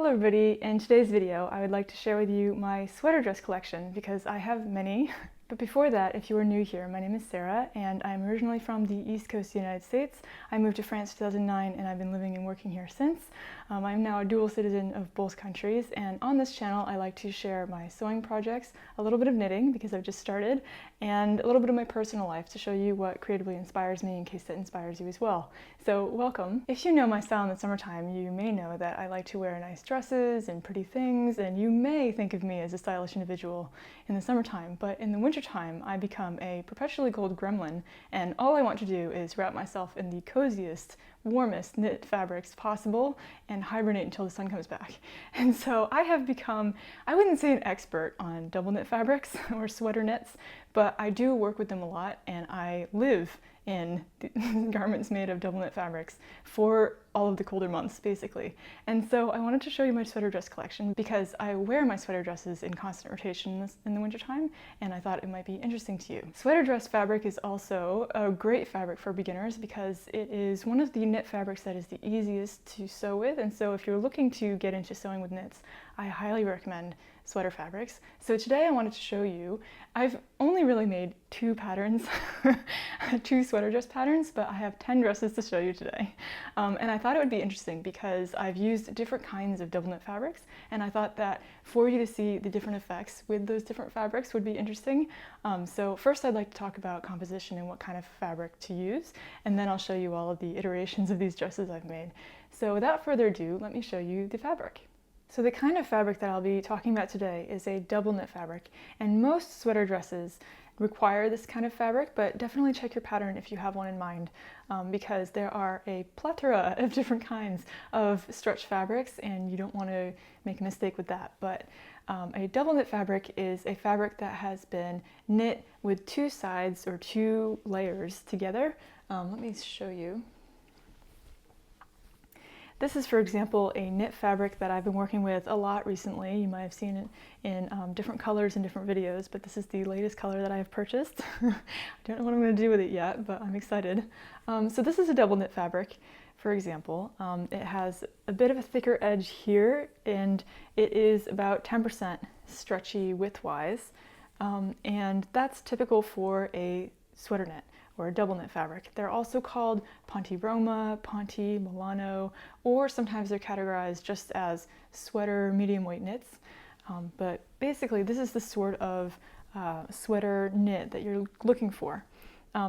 Hello everybody, in today's video I would like to share with you my sweater dress collection because I have many. But before that, if you are new here, my name is Sarah and I'm originally from the East Coast of the United States. I moved to France in 2009 and I've been living and working here since. I'm now a dual citizen of both countries, and on this channel I like to share my sewing projects, a little bit of knitting because I've just started, and a little bit of my personal life to show you what creatively inspires me in case that inspires you as well. So welcome. If you know my style in the summertime, you may know that I like to wear nice dresses and pretty things, and you may think of me as a stylish individual in the summertime, but in the wintertime I become a perpetually cold gremlin, and all I want to do is wrap myself in the coziest, warmest knit fabrics possible and hibernate until the sun comes back. And so I have become, I wouldn't say an expert on double knit fabrics or sweater knits, but I do work with them a lot and I live in garments made of double knit fabrics for all of the colder months basically. And so I wanted to show you my sweater dress collection because I wear my sweater dresses in constant rotation in the wintertime, and I thought it might be interesting to you. Sweater dress fabric is also a great fabric for beginners because it is one of the knit fabrics that is the easiest to sew with, and so if you're looking to get into sewing with knits, I highly recommend sweater fabrics. So today I wanted to show you, I've only really made 2 patterns, 2 sweater dress patterns, but I have 10 dresses to show you today. And I thought it would be interesting because I've used different kinds of double knit fabrics, and I thought that for you to see the different effects with those different fabrics would be interesting. So first I'd like to talk about composition and what kind of fabric to use, and then I'll show you all of the iterations of these dresses I've made. So without further ado, let me show you the fabric. So the kind of fabric that I'll be talking about today is a double knit fabric, and most sweater dresses require this kind of fabric, but definitely check your pattern if you have one in mind, because there are a plethora of different kinds of stretch fabrics and you don't want to make a mistake with that. But a double knit fabric is a fabric that has been knit with 2 sides or 2 layers together. Let me show you. This is, for example, a knit fabric that I've been working with a lot recently. You might have seen it in different colors in different videos, but this is the latest color that I have purchased. I don't know what I'm going to do with it yet, but I'm excited. So this is a double knit fabric, for example. It has a bit of a thicker edge here, and it is about 10% stretchy width-wise, and that's typical for a sweater knit or a double knit fabric. They're also called Ponte Roma, Ponte, Milano, or sometimes they're categorized just as sweater medium weight knits. But basically this is the sort of sweater knit that you're looking for.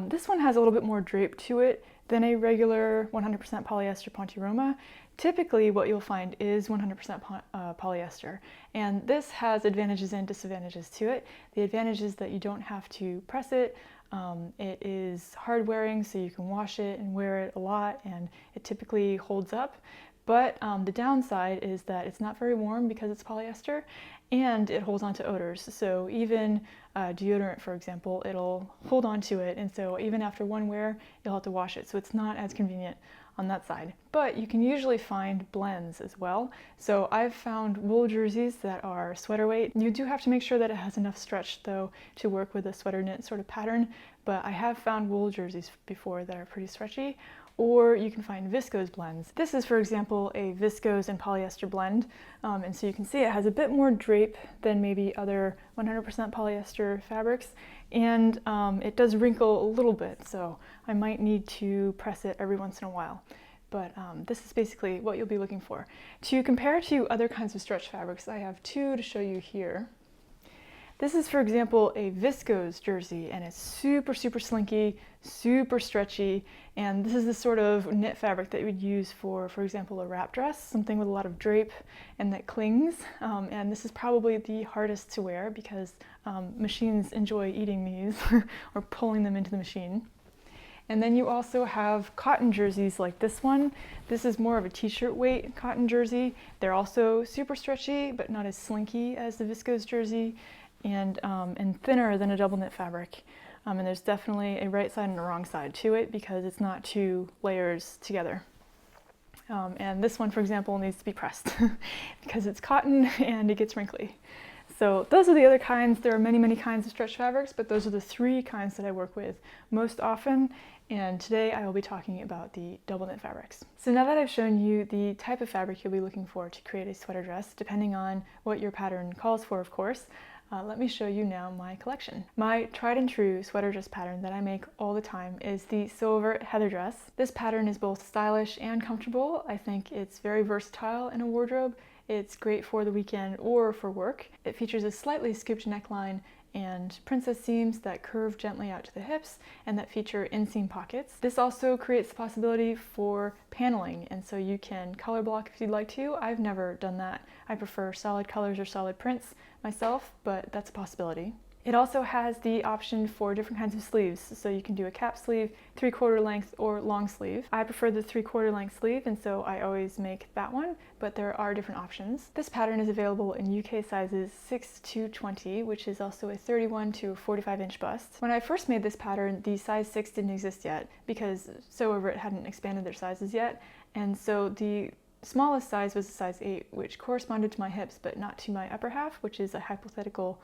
This one has a little bit more drape to it than a regular 100% polyester Ponte Roma. Typically what you'll find is 100% polyester, and this has advantages and disadvantages to it. The advantage is that you don't have to press it. It is hard wearing, so you can wash it and wear it a lot, and it typically holds up. But the downside is that it's not very warm because it's polyester, and it holds on to odors. So even deodorant, for example, it'll hold on to it, and so even after one wear, you'll have to wash it. So it's not as convenient on that side. But you can usually find blends as well. So I've found wool jerseys that are sweater weight. You do have to make sure that it has enough stretch though to work with a sweater knit sort of pattern, but I have found wool jerseys before that are pretty stretchy. Or you can find viscose blends. This is, for example, a viscose and polyester blend, and so you can see it has a bit more drape than maybe other 100% polyester fabrics, and it does wrinkle a little bit, so I might need to press it every once in a while. But this is basically what you'll be looking for. To compare to other kinds of stretch fabrics, I have 2 to show you here. This is, for example, a viscose jersey, and it's super, super slinky, super stretchy, and this is the sort of knit fabric that you would use for example, a wrap dress, something with a lot of drape and that clings, and this is probably the hardest to wear because machines enjoy eating these or pulling them into the machine. And then you also have cotton jerseys like this one. This is more of a t-shirt weight cotton jersey. They're also super stretchy, but not as slinky as the viscose jersey, and thinner than a double knit fabric. And there's definitely a right side and a wrong side to it because it's not 2 layers together. And this one, for example, needs to be pressed because it's cotton and it gets wrinkly. So those are the other kinds. There are many, many kinds of stretch fabrics, but those are the 3 kinds that I work with most often. and today I will be talking about the double knit fabrics. So now that I've shown you the type of fabric you'll be looking for to create a sweater dress, depending on what your pattern calls for, of course, let me show you now my collection. My tried and true sweater dress pattern that I make all the time is the Sew Over It Heather dress. This pattern is both stylish and comfortable. I think it's very versatile in a wardrobe. It's great for the weekend or for work. It features a slightly scooped neckline and princess seams that curve gently out to the hips and that feature inseam pockets. This also creates the possibility for paneling, and so you can color block if you'd like to. I've never done that. I prefer solid colors or solid prints myself, but that's a possibility. It also has the option for different kinds of sleeves, so you can do a cap sleeve, 3/4 length, or long sleeve. I prefer the 3/4 length sleeve, and so I always make that one, but there are different options. This pattern is available in UK sizes 6 to 20, which is also a 31 to 45 inch bust. When I first made this pattern, the size 6 didn't exist yet because Sew Over It hadn't expanded their sizes yet, and so the smallest size was a size 8, which corresponded to my hips, but not to my upper half, which is a hypothetical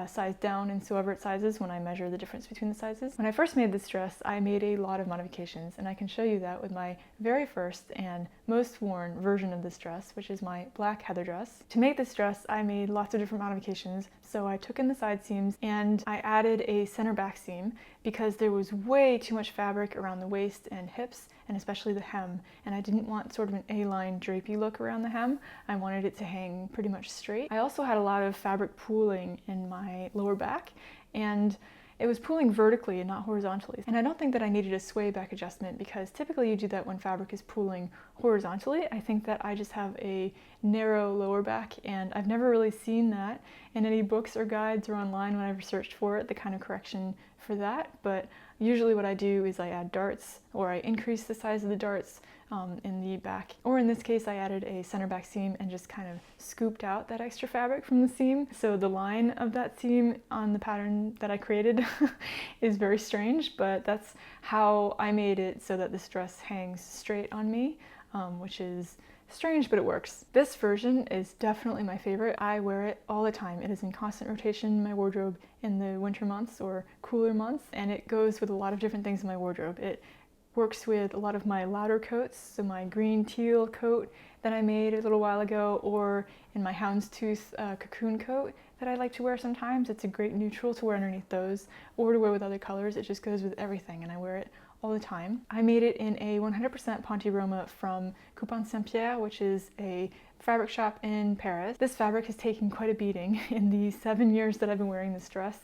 size down in Sew Over It sizes when I measure the difference between the sizes. When I first made this dress, I made a lot of modifications, and I can show you that with my very first and most worn version of this dress, which is my black heather dress. To make this dress, I made lots of different modifications. So I took in the side seams and I added a center back seam because there was way too much fabric around the waist and hips, and especially the hem, and I didn't want sort of an A-line drapey look around the hem. I wanted it to hang pretty much straight. I also had a lot of fabric pooling in my lower back, and it was pooling vertically and not horizontally. And I don't think that I needed a sway back adjustment because typically you do that when fabric is pooling horizontally. I think that I just have a narrow lower back, and I've never really seen that in any books or guides or online when I've searched for it, the kind of correction for that. But usually what I do is I add darts, or I increase the size of the darts in the back. Or in this case, I added a center back seam and just kind of scooped out that extra fabric from the seam. So the line of that seam on the pattern that I created is very strange, but that's how I made it so that this dress hangs straight on me, which is strange, but it works. This version is definitely my favorite. I wear it all the time. It is in constant rotation in my wardrobe in the winter months or cooler months, and it goes with a lot of different things in my wardrobe. It works with a lot of my louder coats, so my green teal coat that I made a little while ago, or in my houndstooth cocoon coat that I like to wear sometimes. It's a great neutral to wear underneath those, or to wear with other colors. It just goes with everything, and I wear it all the time. I made it in a 100% Ponte Roma from Coupon Saint-Pierre, which is a fabric shop in Paris. This fabric has taken quite a beating in the 7 years that I've been wearing this dress.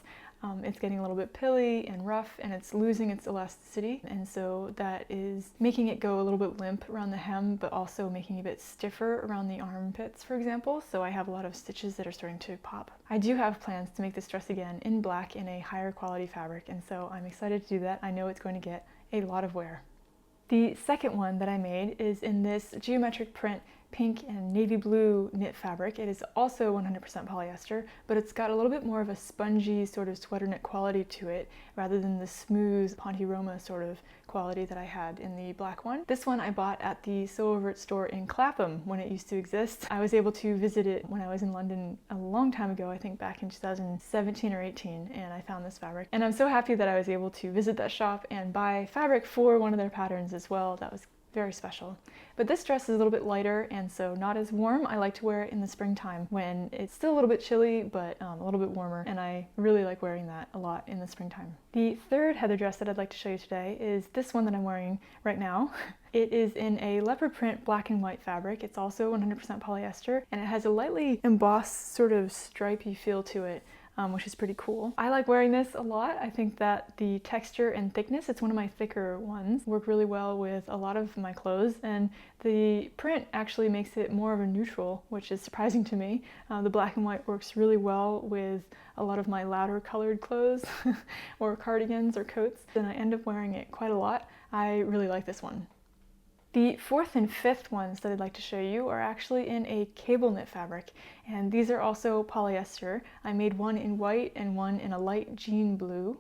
It's getting a little bit pilly and rough, and it's losing its elasticity, and so that is making it go a little bit limp around the hem, but also making it a bit stiffer around the armpits, for example, so I have a lot of stitches that are starting to pop. I do have plans to make this dress again in black in a higher quality fabric, and so I'm excited to do that. I know it's going to get a lot of wear. The second one that I made is in this geometric print pink and navy blue knit fabric. It is also 100% polyester, but it's got a little bit more of a spongy sort of sweater knit quality to it rather than the smooth Ponte Roma sort of quality that I had in the black one. This one I bought at the Sew Over It store in Clapham when it used to exist. I was able to visit it when I was in London a long time ago, I think back in 2017 or 18, and I found this fabric. And I'm so happy that I was able to visit that shop and buy fabric for one of their patterns as well. That was very special. But this dress is a little bit lighter and so not as warm. I like to wear it in the springtime when it's still a little bit chilly, but a little bit warmer, and I really like wearing that a lot in the springtime. The third heather dress that I'd like to show you today is this one that I'm wearing right now. It is in a leopard print black and white fabric. It's also 100% polyester, and it has a lightly embossed sort of stripy feel to it, which is pretty cool. I like wearing this a lot. I think that the texture and thickness, it's one of my thicker ones, work really well with a lot of my clothes, and the print actually makes it more of a neutral, which is surprising to me. The black and white works really well with a lot of my louder colored clothes or cardigans or coats, and I end up wearing it quite a lot. I really like this one. The fourth and fifth ones that I'd like to show you are actually in a cable knit fabric, and these are also polyester. I made one in white and one in a light jean blue.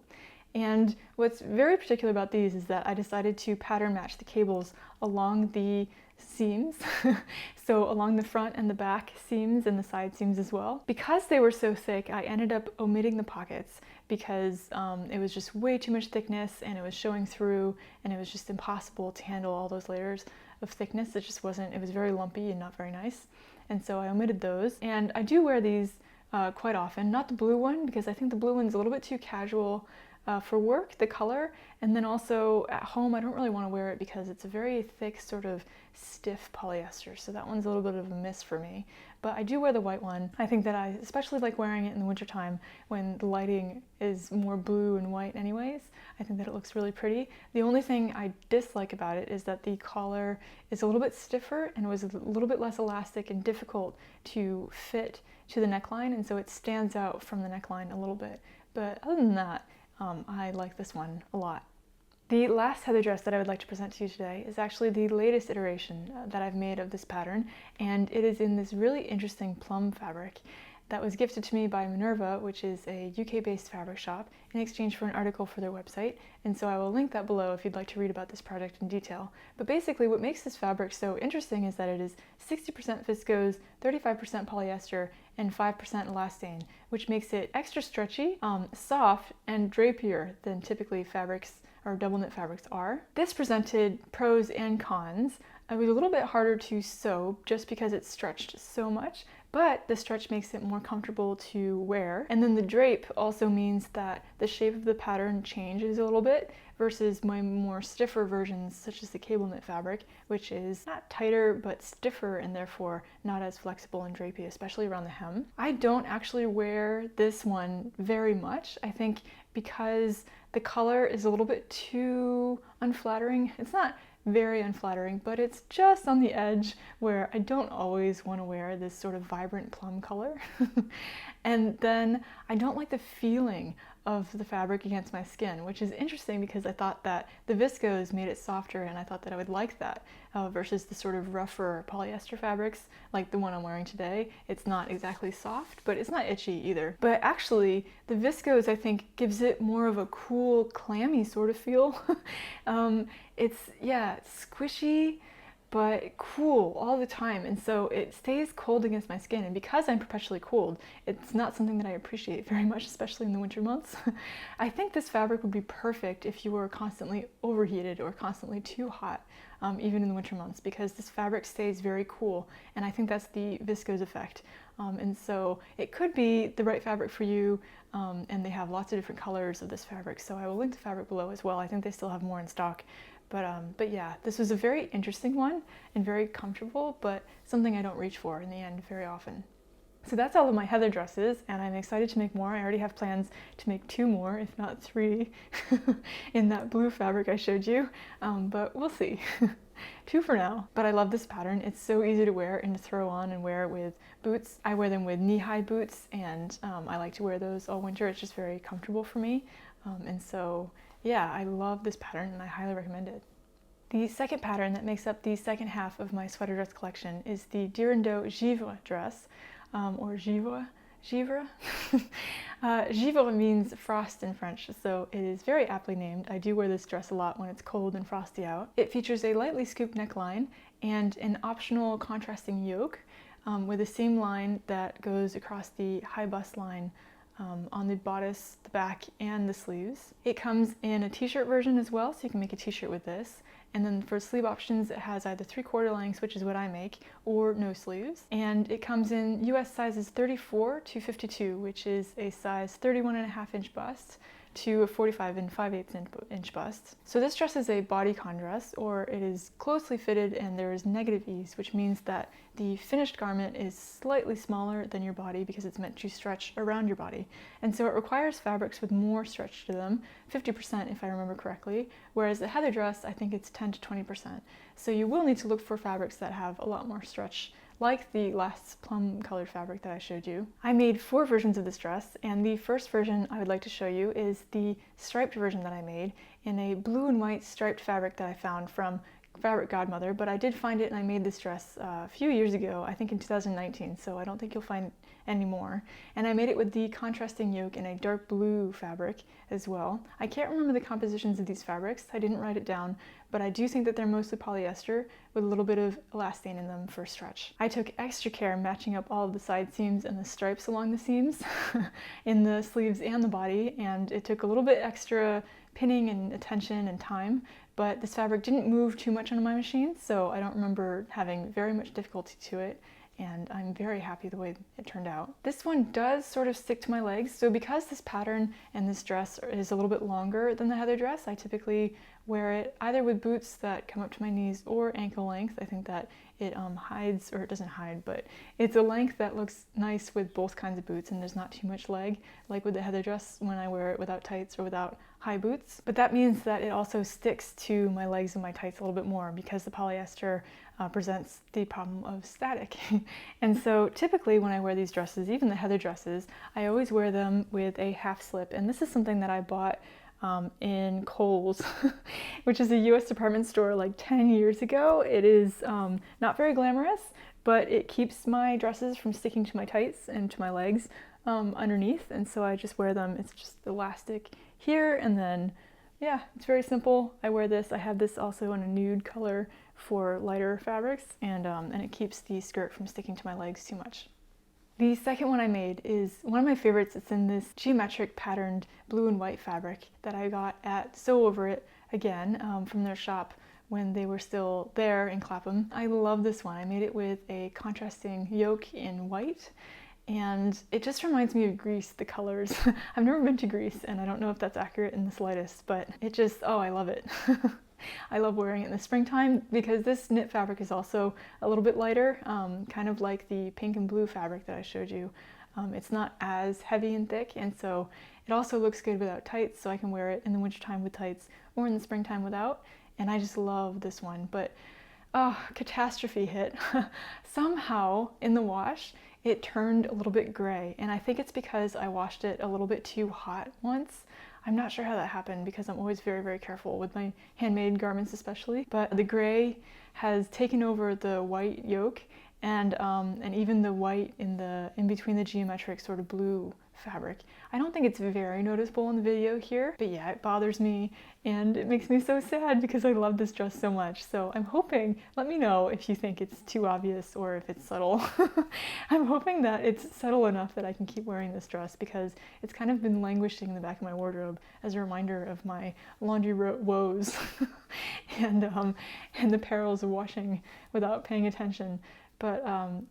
And what's very particular about these is that I decided to pattern match the cables along the seams, so along the front and the back seams and the side seams as well. Because they were so thick, I ended up omitting the pockets because it was just way too much thickness and it was showing through, and it was just impossible to handle all those layers of thickness. It just wasn't, it was very lumpy and not very nice. And so I omitted those. And I do wear these quite often, not the blue one, because I think the blue one's a little bit too casual for work, the color, and then also at home I don't really want to wear it because it's a very thick, sort of stiff polyester, so that one's a little bit of a miss for me. But I do wear the white one. I think that I especially like wearing it in the wintertime when the lighting is more blue and white anyways. I think that it looks really pretty. The only thing I dislike about it is that the collar is a little bit stiffer and was a little bit less elastic and difficult to fit to the neckline, and so it stands out from the neckline a little bit. But other than that, I like this one a lot. The last heather dress that I would like to present to you today is actually the latest iteration that I've made of this pattern, and it is in this really interesting plum fabric that was gifted to me by Minerva, which is a UK-based fabric shop, in exchange for an article for their website, and so I will link that below if you'd like to read about this project in detail. But basically what makes this fabric so interesting is that it is 60% viscose, 35% polyester, and 5% elastane, which makes it extra stretchy, soft, and drapier than typically fabrics or double knit fabrics are. This presented pros and cons. It was a little bit harder to sew just because it stretched so much, but the stretch makes it more comfortable to wear. And then the drape also means that the shape of the pattern changes a little bit versus my more stiffer versions, such as the cable knit fabric, which is not tighter but stiffer and therefore not as flexible and drapey, especially around the hem. I don't actually wear this one very much. I think because the color is a little bit too unflattering. It's not very unflattering, but it's just on the edge where I don't always want to wear this sort of vibrant plum color. And then I don't like the feeling of the fabric against my skin, which is interesting because I thought that the viscose made it softer and I thought that I would like that versus the sort of rougher polyester fabrics like the one I'm wearing today. It's not exactly soft, but it's not itchy either. But actually the viscose, I think, gives it more of a cool, clammy sort of feel. It's squishy, but cool all the time, and so it stays cold against my skin, and because I'm perpetually cold, it's not something that I appreciate very much, especially in the winter months. I think this fabric would be perfect if you were constantly overheated or constantly too hot, even in the winter months, because this fabric stays very cool, and I think that's the viscose effect. And so it could be the right fabric for you, and they have lots of different colors of this fabric, so I will link the fabric below as well. I think they still have more in stock. But yeah, this was a very interesting one and very comfortable, but something I don't reach for in the end very often. So that's all of my heather dresses, and I'm excited to make more. I already have plans to make 2 more, if not 3, in that blue fabric I showed you, but we'll see. 2 for now. But I love this pattern. It's so easy to wear and to throw on and wear with boots. I wear them with knee-high boots, and I like to wear those all winter. It's just very comfortable for me, and so yeah, I love this pattern and I highly recommend it. The second pattern that makes up the second half of my sweater dress collection is the Dirondeau Givre dress, or Givre. Givre? Givre means frost in French, so it is very aptly named. I do wear this dress a lot when it's cold and frosty out. It features a lightly scooped neckline and an optional contrasting yoke with a seam line that goes across the high bust line on the bodice, the back, and the sleeves. It comes in a t-shirt version as well, so you can make a t-shirt with this. And then for sleeve options, it has either 3/4 lengths, which is what I make, or no sleeves. And it comes in US sizes 34 to 52, which is a size 31.5 inch bust to a 45 and 5/8 inch bust. So this dress is a bodycon dress, or it is closely fitted and there is negative ease, which means that the finished garment is slightly smaller than your body because it's meant to stretch around your body. And so it requires fabrics with more stretch to them, 50% if I remember correctly, whereas the heather dress, I think it's 10 to 20%. So you will need to look for fabrics that have a lot more stretch, like the last plum colored fabric that I showed you. I made 4 versions of this dress, and the first version I would like to show you is the striped version that I made in a blue and white striped fabric that I found from Fabric Godmother, but I did find it and I made this dress a few years ago, I think in 2019, so I don't think you'll find any more. And I made it with the contrasting yoke in a dark blue fabric as well. I can't remember the compositions of these fabrics, I didn't write it down, but I do think that they're mostly polyester with a little bit of elastane in them for stretch. I took extra care matching up all of the side seams and the stripes along the seams in the sleeves and the body, and it took a little bit extra pinning and attention and time, but this fabric didn't move too much on my machine, so I don't remember having very much difficulty to it, and I'm very happy the way it turned out. This one does sort of stick to my legs, so because this pattern and this dress is a little bit longer than the Heather dress, I typically wear it either with boots that come up to my knees or ankle length. I think that it hides, or it doesn't hide, but it's a length that looks nice with both kinds of boots and there's not too much leg, like with the Heather dress when I wear it without tights or without high boots. But that means that it also sticks to my legs and my tights a little bit more because the polyester presents the problem of static. And so typically when I wear these dresses, even the Heather dresses, I always wear them with a half slip. And this is something that I bought in Kohl's, which is a US department store like 10 years ago. It is not very glamorous, but it keeps my dresses from sticking to my tights and to my legs underneath, and so I just wear them. It's just elastic here, and then yeah, it's very simple. I wear this. I have this also in a nude color for lighter fabrics, and it keeps the skirt from sticking to my legs too much. The second one I made is one of my favorites. It's in this geometric patterned blue and white fabric that I got at Sew Over It again from their shop when they were still there in Clapham. I love this one. I made it with a contrasting yoke in white, and it just reminds me of Greece, the colors. I've never been to Greece and I don't know if that's accurate in the slightest, but it just, oh, I love it. I love wearing it in the springtime because this knit fabric is also a little bit lighter, kind of like the pink and blue fabric that I showed you. It's not as heavy and thick, and so it also looks good without tights, so I can wear it in the wintertime with tights or in the springtime without, and I just love this one. But oh, catastrophe hit. Somehow in the wash it turned a little bit gray, and I think it's because I washed it a little bit too hot once. I'm not sure how that happened because I'm always very, very careful with my handmade garments especially, but the gray has taken over the white yoke and even the white in between the geometric sort of blue fabric. I don't think it's very noticeable in the video here, but yeah, it bothers me and it makes me so sad because I love this dress so much. So I'm hoping, let me know if you think it's too obvious or if it's subtle. I'm hoping that it's subtle enough that I can keep wearing this dress because it's kind of been languishing in the back of my wardrobe as a reminder of my laundry woes and the perils of washing without paying attention. But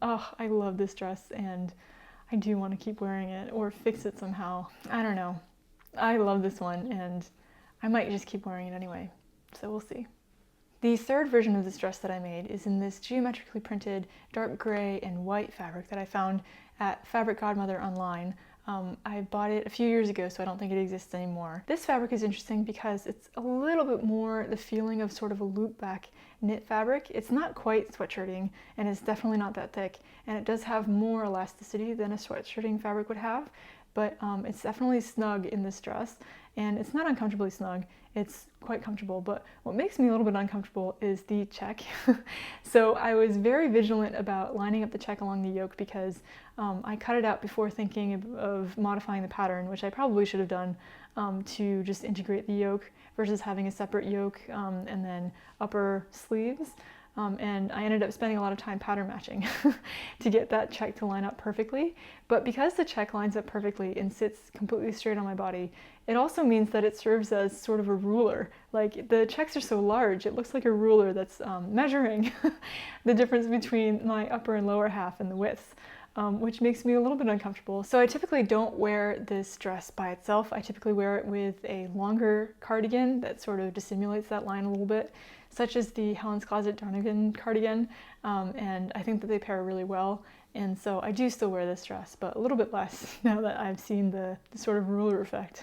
oh, I love this dress and I do want to keep wearing it or fix it somehow. I don't know. I love this one and I might just keep wearing it anyway. So we'll see. The third version of this dress that I made is in this geometrically printed dark gray and white fabric that I found at Fabric Godmother online. I bought it a few years ago, so I don't think it exists anymore. This fabric is interesting because it's a little bit more the feeling of sort of a loop back knit fabric. It's not quite sweatshirting, and it's definitely not that thick, and it does have more elasticity than a sweatshirting fabric would have, but it's definitely snug in this dress, and it's not uncomfortably snug. It's quite comfortable, but what makes me a little bit uncomfortable is the check. So I was very vigilant about lining up the check along the yoke because I cut it out before thinking of modifying the pattern, which I probably should have done to just integrate the yoke versus having a separate yoke and then upper sleeves. And I ended up spending a lot of time pattern matching to get that check to line up perfectly. But because the check lines up perfectly and sits completely straight on my body, it also means that it serves as sort of a ruler. Like the checks are so large, it looks like a ruler that's measuring the difference between my upper and lower half and the width. Which makes me a little bit uncomfortable. So I typically don't wear this dress by itself. I typically wear it with a longer cardigan that sort of dissimulates that line a little bit, such as the Helen's Closet Donegan cardigan, and I think that they pair really well. And so I do still wear this dress, but a little bit less now that I've seen the sort of ruler effect.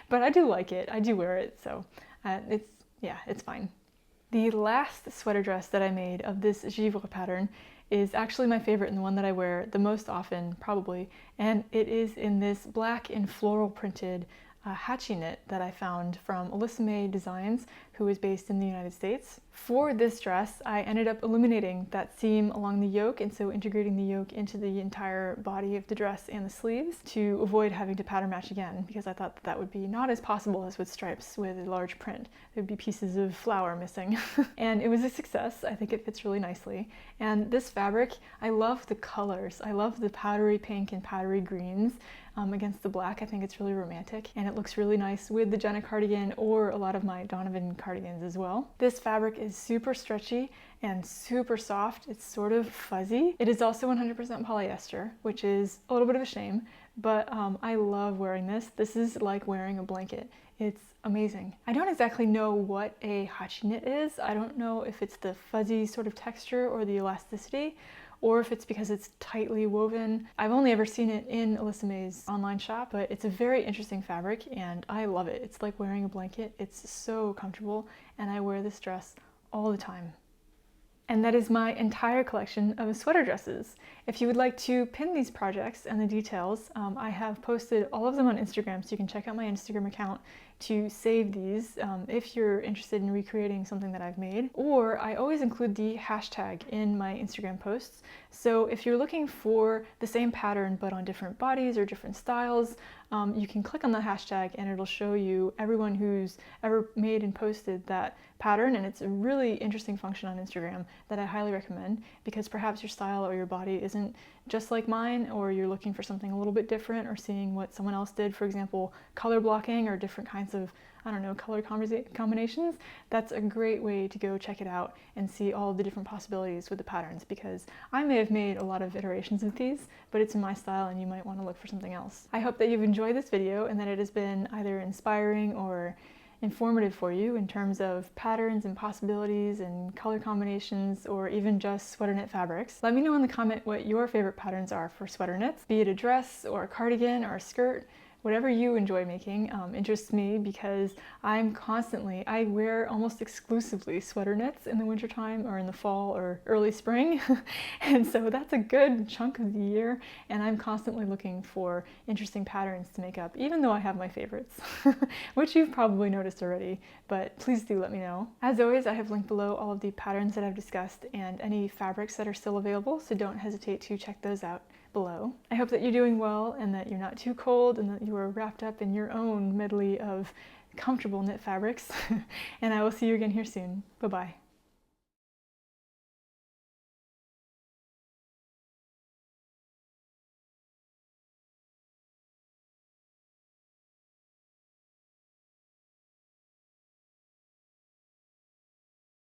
But I do like it. I do wear it, so it's fine. The last sweater dress that I made of this Givre pattern is actually my favorite and the one that I wear the most often, probably, and it is in this black and floral printed Hatchie knit that I found from Alyssa May Designs, who is based in the United States. For this dress, I ended up eliminating that seam along the yoke, and so integrating the yoke into the entire body of the dress and the sleeves to avoid having to pattern match again, because I thought that would be not as possible as with stripes with a large print. There'd be pieces of flower missing. And it was a success. I think it fits really nicely. And this fabric, I love the colors. I love the powdery pink and powdery greens against the black. I think it's really romantic, and it looks really nice with the Jenna cardigan or a lot of my Donovan cardigans as well. This fabric is super stretchy and super soft. It's sort of fuzzy. It is also 100% polyester, which is a little bit of a shame, but I love wearing this. This is like wearing a blanket. It's amazing. I don't exactly know what a hachi knit is. I don't know if it's the fuzzy sort of texture or the elasticity, or if it's because it's tightly woven. I've only ever seen it in Alyssa May's online shop, but it's a very interesting fabric and I love it. It's like wearing a blanket. It's so comfortable, and I wear this dress all the time. And that is my entire collection of sweater dresses. If you would like to pin these projects and the details, I have posted all of them on Instagram, so you can check out my Instagram account to save these if you're interested in recreating something that I've made. Or I always include the hashtag in my Instagram posts. So if you're looking for the same pattern but on different bodies or different styles, you can click on the hashtag and it'll show you everyone who's ever made and posted that pattern. And it's a really interesting function on Instagram that I highly recommend, because perhaps your style or your body isn't just like mine, or you're looking for something a little bit different, or seeing what someone else did, for example, color blocking or different kinds of, I don't know, color combinations. That's a great way to go check it out and see all the different possibilities with the patterns, because I may have made a lot of iterations of these, but it's in my style and you might want to look for something else. I hope that you've enjoyed this video and that it has been either inspiring or informative for you in terms of patterns and possibilities and color combinations, or even just sweater knit fabrics. Let me know in the comment what your favorite patterns are for sweater knits, be it a dress or a cardigan or a skirt. Whatever you enjoy making interests me, because I wear almost exclusively sweater knits in the wintertime or in the fall or early spring. And so that's a good chunk of the year, and I'm constantly looking for interesting patterns to make up, even though I have my favorites, which you've probably noticed already, but please do let me know. As always, I have linked below all of the patterns that I've discussed and any fabrics that are still available, so don't hesitate to check those out below. I hope that you're doing well and that you're not too cold and that you are wrapped up in your own medley of comfortable knit fabrics. And I will see you again here soon. Bye-bye.